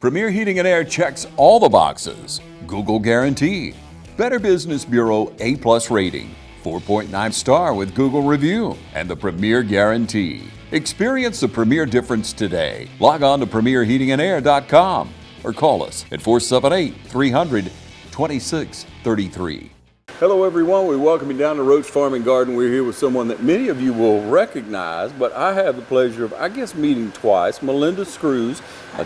Premier Heating and Air checks all the boxes. Google guarantee. Better Business Bureau A+ rating. 4.9 star with Google review. And the Premier guarantee. Experience the Premier difference today. Log on to premierheatingandair.com or call us at 478-300-2633. Hello everyone, we welcome you down to Roche Farm and Garden. We're here with someone that many of you will recognize, but I have the pleasure of, meeting twice. Melinda Screws,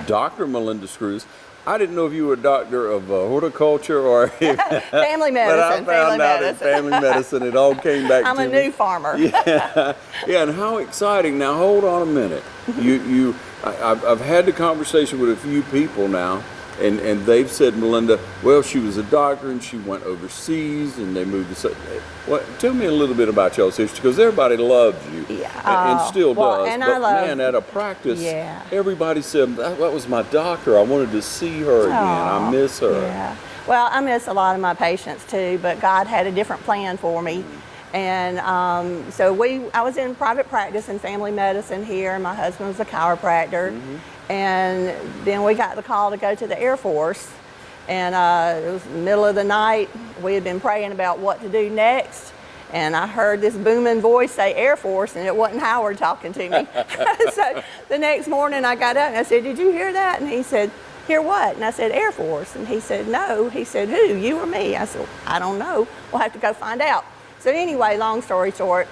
Dr. Melinda Screws. I didn't know if you were a doctor of horticulture or family medicine. But I found out in family medicine. It all came back to me. I'm a new farmer. Yeah, and how exciting. Now hold on a minute. I've had the conversation with a few people now, and they've said, Melinda, well, she was a doctor and she went overseas and they moved to. Well, tell me a little bit about y'all's history, because everybody loves you, and still does. And but man, at a practice, everybody said, that was my doctor. I wanted to see her again. I miss her. Yeah. Well, I miss a lot of my patients too, but God had a different plan for me. And so I was in private practice in family medicine here, and my husband was a chiropractor. And then we got the call to go to the Air Force, and it was the middle of the night. We had been praying about what to do next, and I heard this booming voice say Air Force, and it wasn't Howard talking to me. So the next morning I got up and I said, did you hear that? And he said, hear what? And I said, Air Force. And he said, no. He said, who, you or me? I said, I don't know. We'll have to go find out. So anyway, long story short,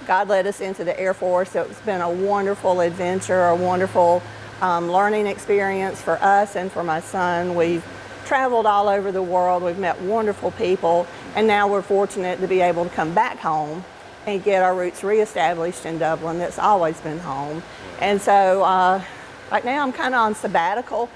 God led us into the Air Force. So it's been a wonderful adventure, a wonderful learning experience for us and for my son. We've traveled all over the world. We've met wonderful people, and now we're fortunate to be able to come back home and get our roots reestablished in Dublin. That's always been home. And so right now I'm kind of on sabbatical.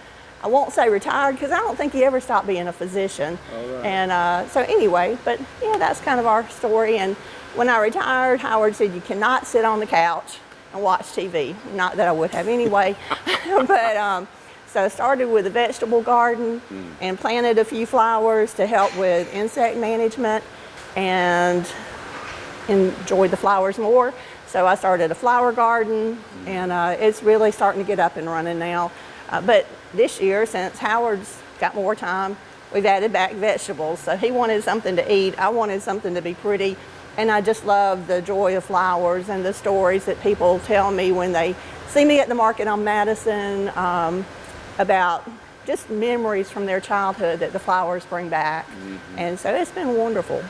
I won't say retired, because I don't think you ever stop being a physician. And so anyway, but yeah, that's kind of our story. And when I retired, Howard said, you cannot sit on the couch and watch TV. Not that I would have anyway. But so I started with a vegetable garden and planted a few flowers to help with insect management and enjoyed the flowers more. So I started a flower garden, and it's really starting to get up and running now. But this year, since Howard's got more time, we've added back vegetables. So he wanted something to eat. I wanted something to be pretty. And I just love the joy of flowers and the stories that people tell me when they see me at the market on Madison, about just memories from their childhood that the flowers bring back. And so it's been wonderful.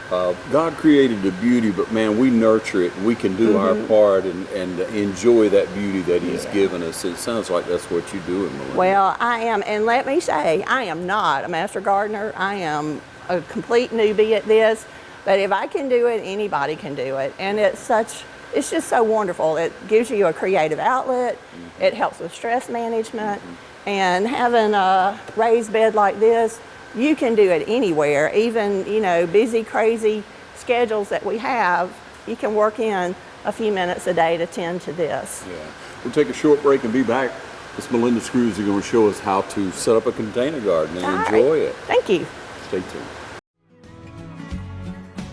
God created the beauty, but man, we nurture it, and we can do our part and enjoy that beauty that He's given us. It sounds like that's what you do, Melinda. Well, I am, and let me say, I am not a master gardener. I am a complete newbie at this. But if I can do it, anybody can do it. And it's just so wonderful. It gives you a creative outlet. It helps with stress management. And having a raised bed like this, you can do it anywhere. Even, busy, crazy schedules that we have, you can work in a few minutes a day to tend to this. We'll take a short break and be back. Miss Melinda Screws is going to show us how to set up a container garden and enjoy it. Thank you. Stay tuned.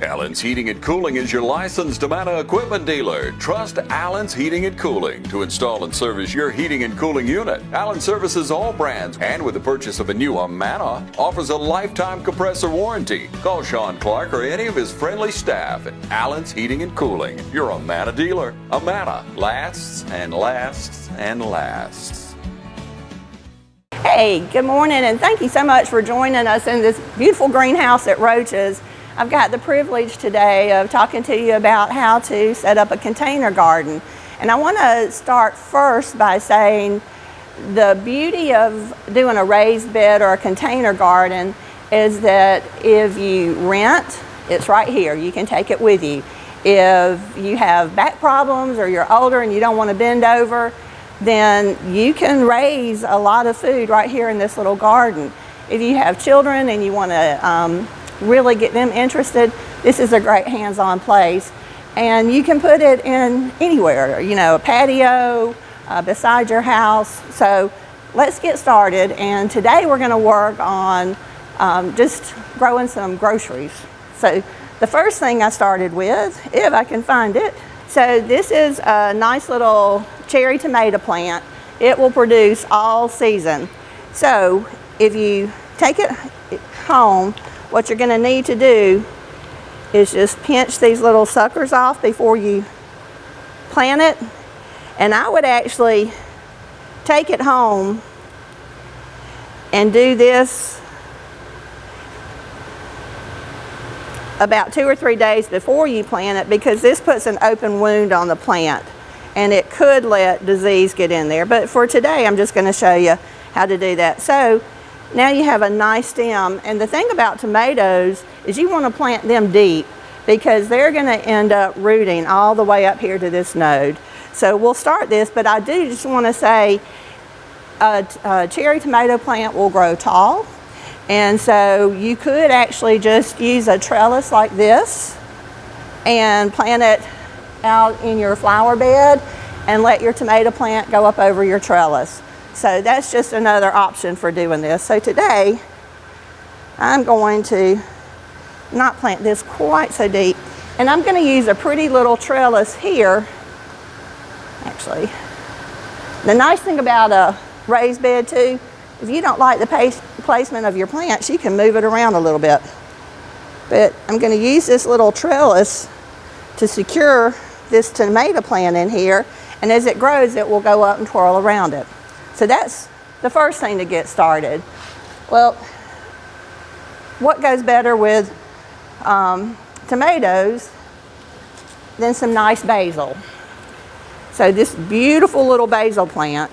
Allen's Heating and Cooling is your licensed Amana equipment dealer. Trust Allen's Heating and Cooling to install and service your heating and cooling unit. Allen services all brands, and with the purchase of a new Amana, offers a lifetime compressor warranty. Call Sean Clark or any of his friendly staff at Allen's Heating and Cooling, your Amana dealer. Amana lasts and lasts and lasts. Hey, good morning, and thank you so much for joining us in this beautiful greenhouse at Roche's. I've got the privilege today of talking to you about how to set up a container garden. And I want to start first by saying the beauty of doing a raised bed or a container garden is that if you rent, it's right here. You can take it with you. If you have back problems or you're older and you don't want to bend over, then you can raise a lot of food right here in this little garden. If you have children and you want to really get them interested, this is a great hands-on place. And you can put it in anywhere, a patio, beside your house. So let's get started. And today we're going to work on just growing some groceries. So the first thing I started with, if I can find it, so this is a nice little cherry tomato plant. it will produce all season. So if you take it home, what you're going to need to do is just pinch these little suckers off before you plant it. And I would actually take it home and do this about 2 or 3 days before you plant it, because this puts an open wound on the plant and it could let disease get in there. But for today, I'm just going to show you how to do that. So now you have a nice stem, and the thing about tomatoes is you want to plant them deep because they're going to end up rooting all the way up here to this node. So we'll start this, but I do just want to say a cherry tomato plant will grow tall. And so you could actually just use a trellis like this and plant it out in your flower bed and let your tomato plant go up over your trellis. So that's just another option for doing this. So today, I'm going to not plant this quite so deep. And I'm going to use a pretty little trellis here. Actually, the nice thing about a raised bed too, if you don't like the placement of your plants, you can move it around a little bit. But I'm going to use this little trellis to secure this tomato plant in here, and as it grows, it will go up and twirl around it. So that's the first thing to get started. Well, what goes better with tomatoes than some nice basil? So this beautiful little basil plant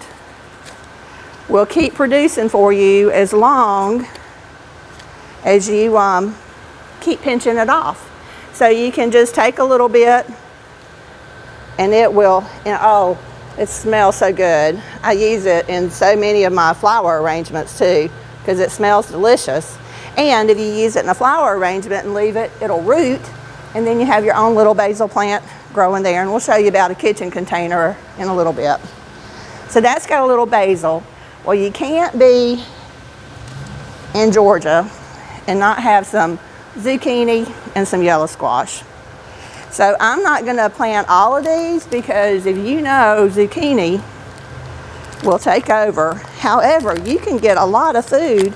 will keep producing for you as long as you keep pinching it off. So you can just take a little bit and it will, oh, it smells so good. I use it in so many of my flower arrangements too because it smells delicious. And if you use it in a flower arrangement and leave it, it'll root, and then you have your own little basil plant growing there. And we'll show you about a kitchen container in a little bit. So that's got a little basil. Well, you can't be in Georgia and not have some zucchini and some yellow squash. So I'm not going to plant all of these because, if you know, zucchini will take over. However, you can get a lot of food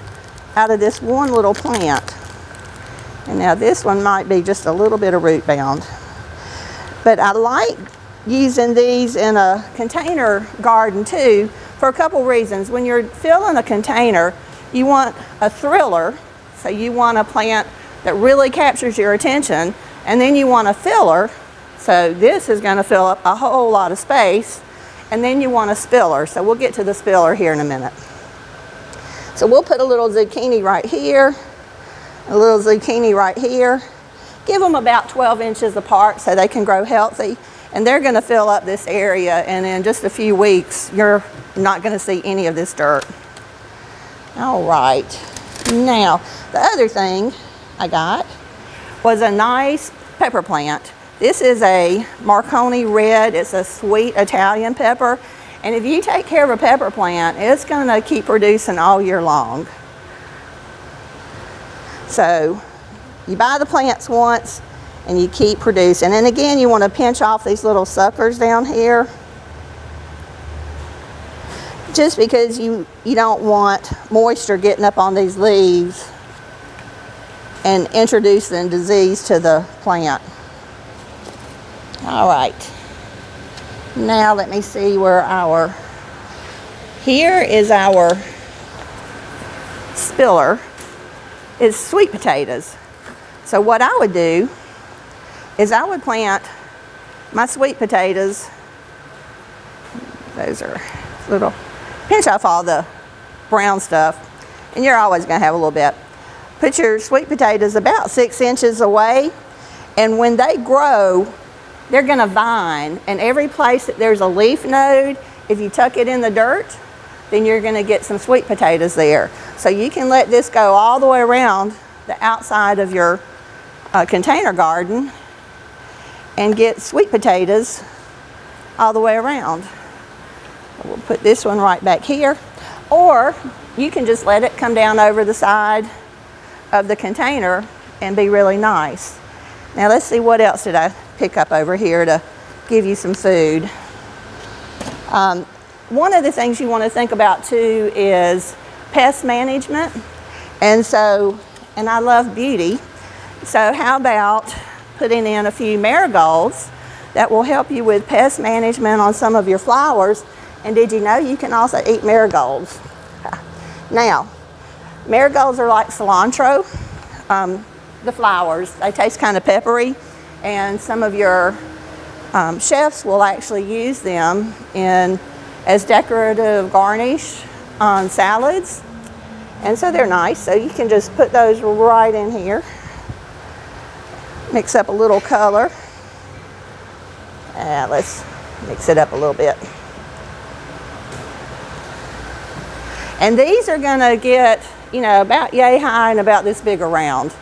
out of this one little plant. And now this one might be just a little bit of root bound. But I like using these in a container garden too for a couple reasons. When you're filling a container, you want a thriller, so you want a plant that really captures your attention, and then you want a filler, so this is going to fill up a whole lot of space, and then you want a spiller. So we'll get to the spiller here in a minute. So we'll put a little zucchini right here, a little zucchini right here. Give them about 12 inches apart so they can grow healthy, and they're going to fill up this area, and in just a few weeks you're not going to see any of this dirt. All right, now the other thing I got was a nice pepper plant. This is a Marconi red. It's a sweet Italian pepper, and if you take care of a pepper plant, it's going to keep producing all year long. So you buy the plants once and you keep producing. And again, you want to pinch off these little suckers down here, just because you don't want moisture getting up on these leaves and introducing disease to the plant. All right, now let me see where here is our spiller. Is sweet potatoes. So what I would do is I would plant my sweet potatoes. Those are little, pinch off all the brown stuff, and you're always going to have a little bit. Put your sweet potatoes about 6 inches away, and when they grow, they're going to vine, and every place that there's a leaf node, if you tuck it in the dirt, then you're going to get some sweet potatoes there. So you can let this go all the way around the outside of your container garden and get sweet potatoes all the way around. We'll put this one right back here, or you can just let it come down over the side of the container and be really nice. Now let's see, what else did I pick up over here to give you some food. one of the things you want to think about too is pest management. And I love beauty. So how about putting in a few marigolds that will help you with pest management on some of your flowers. And did you know you can also eat marigolds? Now, marigolds are like cilantro. The flowers, they taste kind of peppery, and some of your chefs will actually use them as decorative garnish on salads. And so they're nice, so you can just put those right in here. Mix up a little color. Let's mix it up a little bit. And these are gonna get, about yay high and about this big around.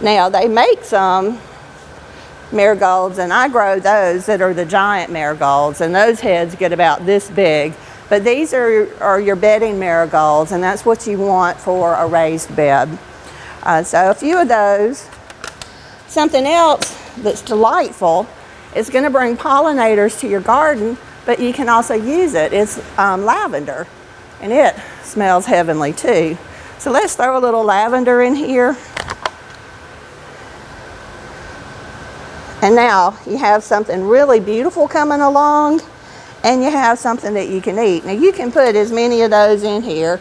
Now, they make some marigolds, and I grow those that are the giant marigolds, and those heads get about this big. But these are your bedding marigolds, and that's what you want for a raised bed. So a few of those. Something else that's delightful is going to bring pollinators to your garden, but you can also use it. It's lavender, and it smells heavenly too. So let's throw a little lavender in here. And now you have something really beautiful coming along, and you have something that you can eat. Now you can put as many of those in here.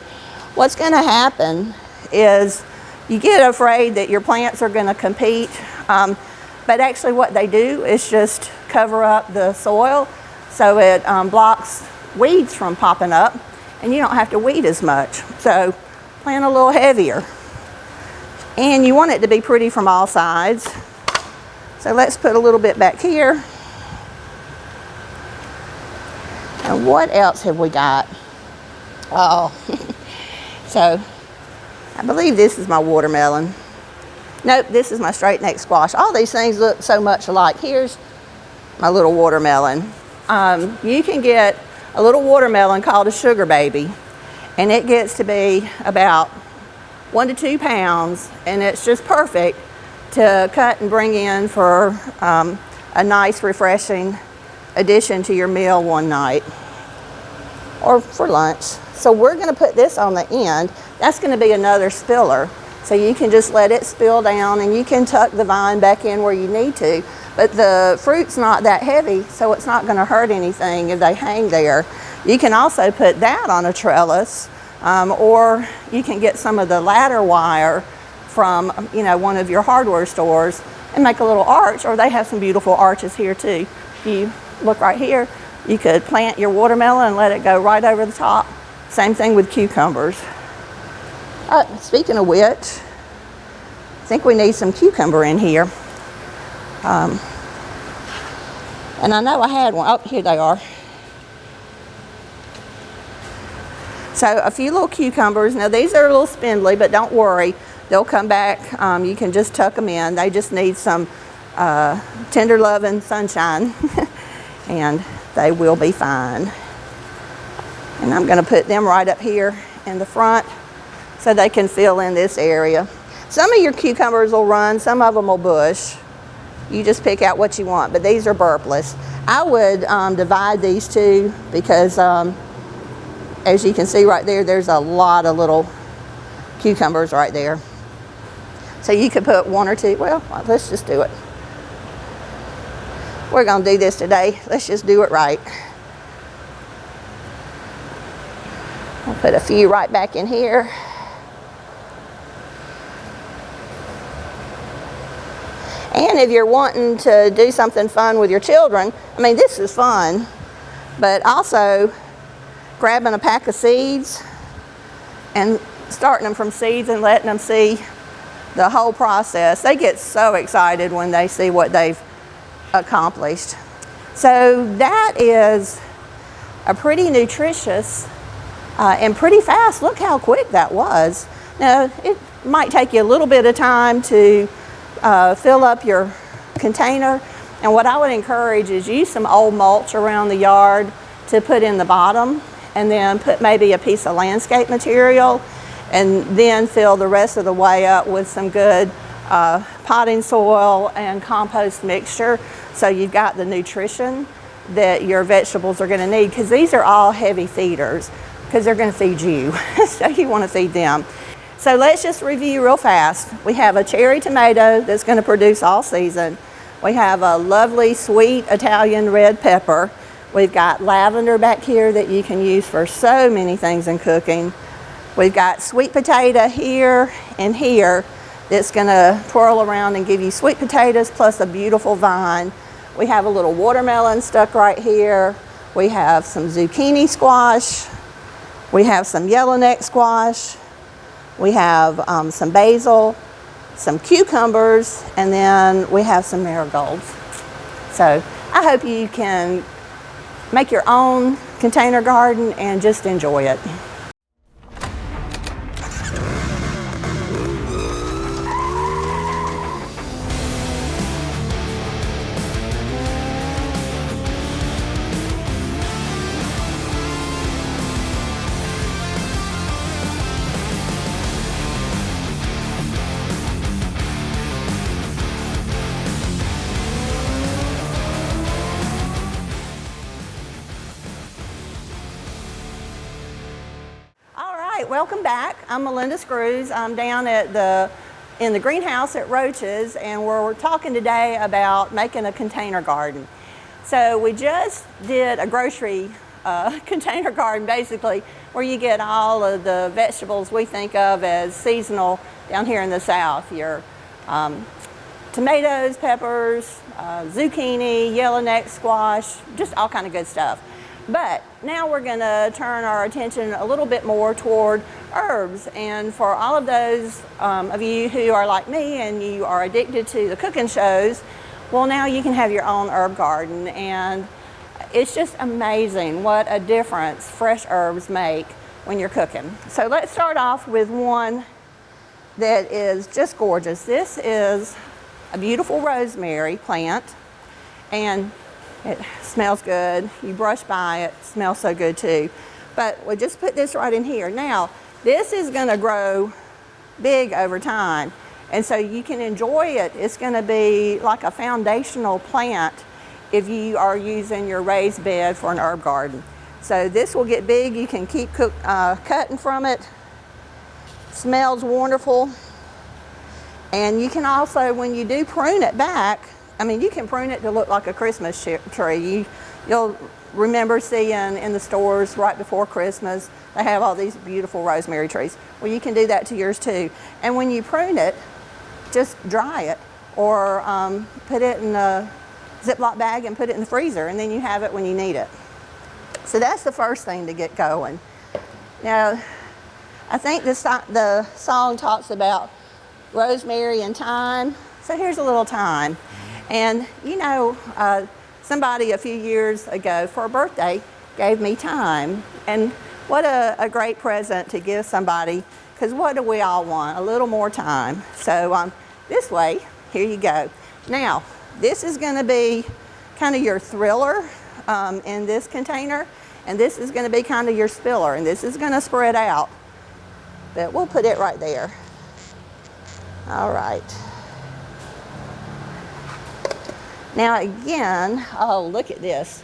What's going to happen is you get afraid that your plants are going to compete, but actually what they do is just cover up the soil so it blocks weeds from popping up, and you don't have to weed as much. So plant a little heavier. And you want it to be pretty from all sides. So let's put a little bit back here. And what else have we got? Oh, so I believe this is my watermelon. Nope, this is my straight neck squash. All these things look so much alike. Here's my little watermelon. You can get a little watermelon called a sugar baby, and it gets to be about 1 to 2 pounds, and it's just perfect to cut and bring in for a nice, refreshing addition to your meal one night or for lunch. So we're going to put this on the end. That's going to be another spiller. So you can just let it spill down, and you can tuck the vine back in where you need to. But the fruit's not that heavy, so it's not going to hurt anything if they hang there. You can also put that on a trellis, or you can get some of the ladder wire from one of your hardware stores and make a little arch, or they have some beautiful arches here too. If you look right here, you could plant your watermelon and let it go right over the top. Same thing with cucumbers. Speaking of which, I think we need some cucumber in here. And I know I had one. Oh, here they are. So a few little cucumbers. Now these are a little spindly, but don't worry. They'll come back. You can just tuck them in. They just need some tender love and sunshine, and they will be fine. And I'm going to put them right up here in the front so they can fill in this area. Some of your cucumbers will run, some of them will bush. You just pick out what you want, but these are burpless. I would divide these two because as you can see right there, there's a lot of little cucumbers right there. So you could put 1 or 2, well, let's just do it. We're gonna do this today. Let's just do it right. I'll put a few right back in here. And if you're wanting to do something fun with your children, I mean, this is fun, but also grabbing a pack of seeds and starting them from seeds and letting them see the whole process. They get so excited when they see what they've accomplished. So that is a pretty nutritious and pretty fast. Look how quick that was. Now, it might take you a little bit of time to fill up your container, and what I would encourage is use some old mulch around the yard to put in the bottom, and then put maybe a piece of landscape material, and then fill the rest of the way up with some good potting soil and compost mixture, so you've got the nutrition that your vegetables are going to need, because these are all heavy feeders, because they're going to feed you. So you want to feed them. So let's just review real fast. We have a cherry tomato that's going to produce all season. We have a lovely sweet Italian red pepper. We've got lavender back here that you can use for so many things in cooking. We've got sweet potato here and here that's going to twirl around and give you sweet potatoes plus a beautiful vine. We have a little watermelon stuck right here. We have some zucchini squash. We have some yellowneck squash. We have some basil, some cucumbers, and then we have some marigolds. So I hope you can make your own container garden and just enjoy it. Welcome back. I'm Melinda Screws. I'm down at in the greenhouse at Roche's, and we're talking today about making a container garden. So we just did a grocery container garden, basically, where you get all of the vegetables we think of as seasonal down here in the South. Your tomatoes, peppers, zucchini, yellowneck squash, just all kind of good stuff. But now we're going to turn our attention a little bit more toward herbs. And for all of those of you who are like me and you are addicted to the cooking shows, well, now you can have your own herb garden. And it's just amazing what a difference fresh herbs make when you're cooking. So let's start off with one that is just gorgeous. This is a beautiful rosemary plant, and it smells good. You brush by it, smells so good too. But we just put this right in here. Now, this is going to grow big over time, and so you can enjoy it. It's going to be like a foundational plant if you are using your raised bed for an herb garden. So this will get big. You can keep cutting from it. Smells wonderful. And you can also, when you do prune it back, I mean, you can prune it to look like a Christmas tree. You'll remember seeing in the stores right before Christmas, they have all these beautiful rosemary trees. Well, you can do that to yours too. And when you prune it, just dry it or put it in a Ziploc bag and put it in the freezer, and then you have it when you need it. So that's the first thing to get going. Now, I think the song talks about rosemary and thyme. So here's a little thyme. And you know, somebody a few years ago for a birthday gave me thyme. And what a great present to give somebody, because what do we all want? A little more thyme. So this way, here you go. Now, this is going to be kind of your thriller in this container, and this is going to be kind of your spiller, and this is going to spread out. But we'll put it right there. All right. Now again, oh, look at this.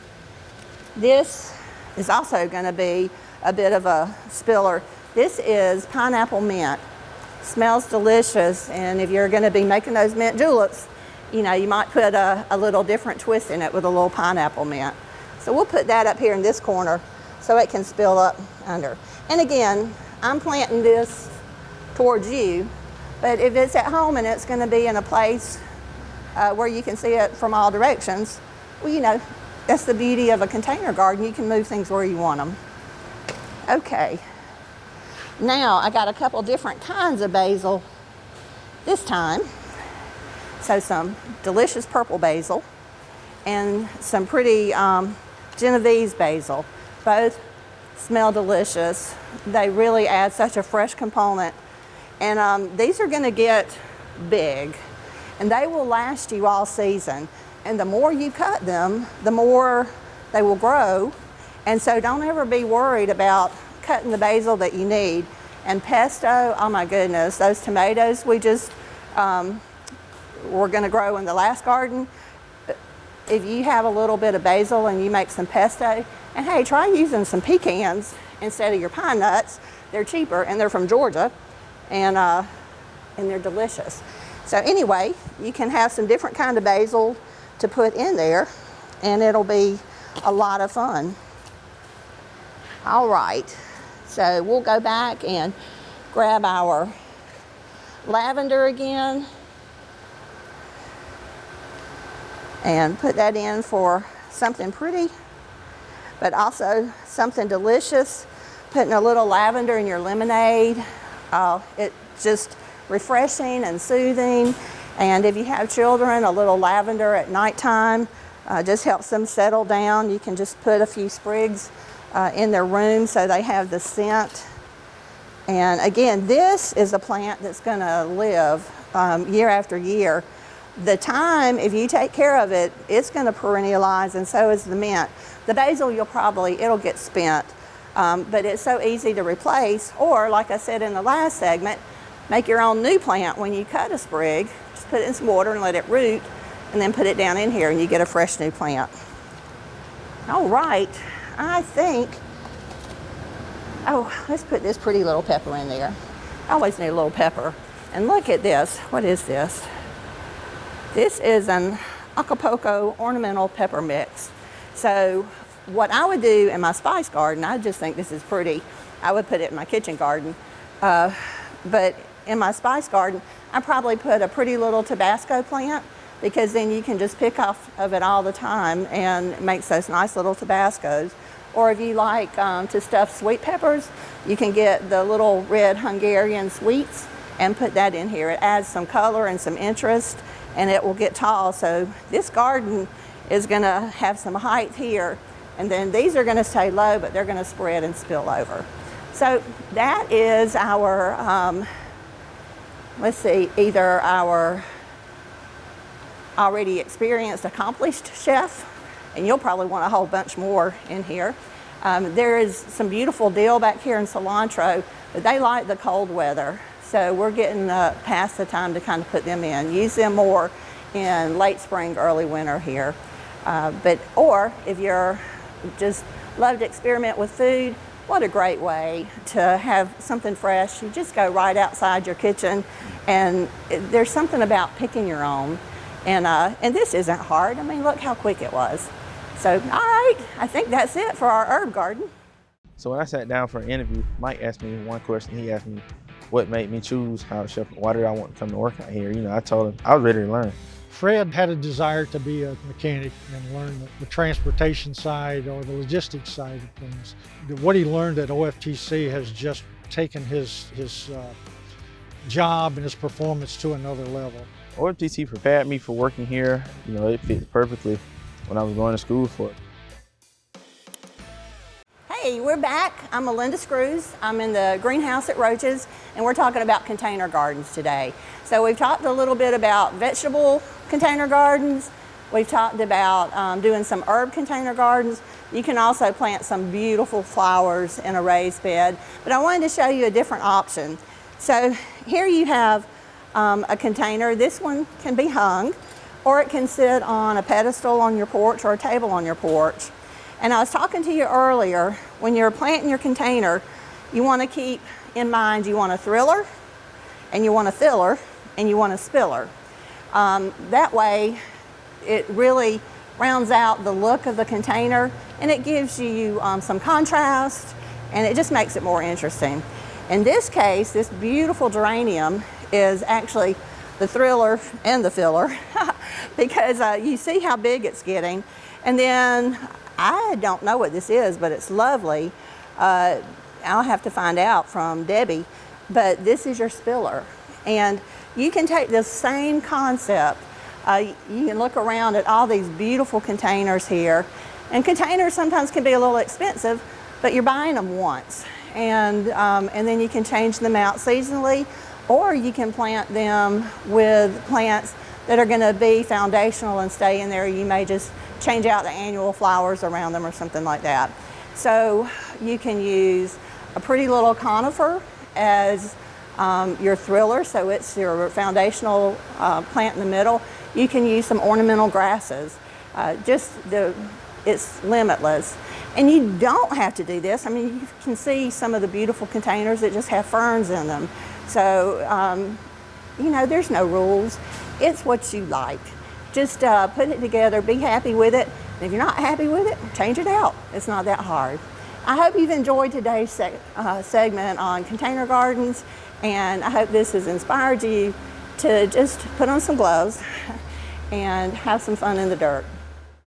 This is also going to be a bit of a spiller. This is pineapple mint. Smells delicious, and if you're going to be making those mint juleps, you know, you might put a little different twist in it with a little pineapple mint. So we'll put that up here in this corner so it can spill up under. And again, I'm planting this towards you, but if it's at home and it's going to be in a place where you can see it from all directions, well, you know, that's the beauty of a container garden. You can move things where you want them. Okay, now I got a couple different kinds of basil this time. So some delicious purple basil and some pretty Genovese basil. Both smell delicious. They really add such a fresh component. And these are going to get big, and they will last you all season. And the more you cut them, the more they will grow. And so don't ever be worried about cutting the basil that you need. And pesto, oh my goodness, those tomatoes we just were going to grow in the last garden, if you have a little bit of basil and you make some pesto, and hey, try using some pecans instead of your pine nuts. They're cheaper and they're from Georgia, and they're delicious. So anyway, you can have some different kind of basil to put in there, and it'll be a lot of fun. All right, so we'll go back and grab our lavender again and put that in for something pretty, but also something delicious. Putting a little lavender in your lemonade, it's just refreshing and soothing. And if you have children, a little lavender at nighttime just helps them settle down. You can just put a few sprigs in their room so they have the scent. And again, this is a plant that's going to live year after year. The thyme, if you take care of it, it's going to perennialize, and so is the mint. The basil, it'll get spent. But it's so easy to replace, or like I said in the last segment, make your own new plant. When you cut a sprig, just put it in some water and let it root, and then put it down in here and you get a fresh new plant. All right, I think, let's put this pretty little pepper in there. I always need a little pepper. And look at this, what is this? This is an Acapulco ornamental pepper mix. So what I would do in my spice garden, I just think this is pretty. I would put it in my kitchen garden. But in my spice garden, I probably put a pretty little Tabasco plant, because then you can just pick off of it all the time and it makes those nice little Tabascos. Or if you like to stuff sweet peppers, you can get the little red Hungarian sweets and put that in here. It adds some color and some interest, and it will get tall. So this garden is gonna have some height here, and then these are gonna stay low, but they're gonna spread and spill over. So that is our, let's see, either our already experienced, accomplished chef, and you'll probably want a whole bunch more in here. There is some beautiful dill back here in cilantro, but they like the cold weather. So we're getting past the time to kind of put them in. Use them more in late spring, early winter here. Or if you're just love to experiment with food, what a great way to have something fresh. You just go right outside your kitchen, and there's something about picking your own. And this isn't hard. I mean, look how quick it was. So, all right, I think that's it for our herb garden. So when I sat down for an interview, Mike asked me one question. He asked me what made me choose Howard Chef, why did I want to come to work out here? You know, I told him I was ready to learn. Fred had a desire to be a mechanic and learn the transportation side or the logistics side of things. What he learned at OFTC has just taken his job and his performance to another level. OFTC prepared me for working here. You know, it fits perfectly when I was going to school for it. Hey, we're back. I'm Melinda Screws. I'm in the greenhouse at Roche's, and we're talking about container gardens today. So we've talked a little bit about vegetable container gardens. We've talked about doing some herb container gardens. You can also plant some beautiful flowers in a raised bed, but I wanted to show you a different option. So here you have a container. This one can be hung, or it can sit on a pedestal on your porch or a table on your porch. And I was talking to you earlier, when you're planting your container, you want to keep in mind you want a thriller, and you want a filler, and you want a spiller. That way, it really rounds out the look of the container, and it gives you some contrast, and it just makes it more interesting. In this case, this beautiful geranium is actually the thriller and the filler because you see how big it's getting. And then I don't know what this is, but it's lovely. I'll have to find out from Debbie, but this is your spiller. And you can take this same concept. You can look around at all these beautiful containers here. And containers sometimes can be a little expensive, but you're buying them once. And then you can change them out seasonally, or you can plant them with plants that are gonna be foundational and stay in there. You may just change out the annual flowers around them or something like that. So you can use a pretty little conifer as your thriller, so it's your foundational plant in the middle. You can use some ornamental grasses. It's limitless. And you don't have to do this. I mean, you can see some of the beautiful containers that just have ferns in them. So, you know, there's no rules. It's what you like. Just put it together, be happy with it. And if you're not happy with it, change it out. It's not that hard. I hope you've enjoyed today's segment on container gardens, and I hope this has inspired you to just put on some gloves and have some fun in the dirt.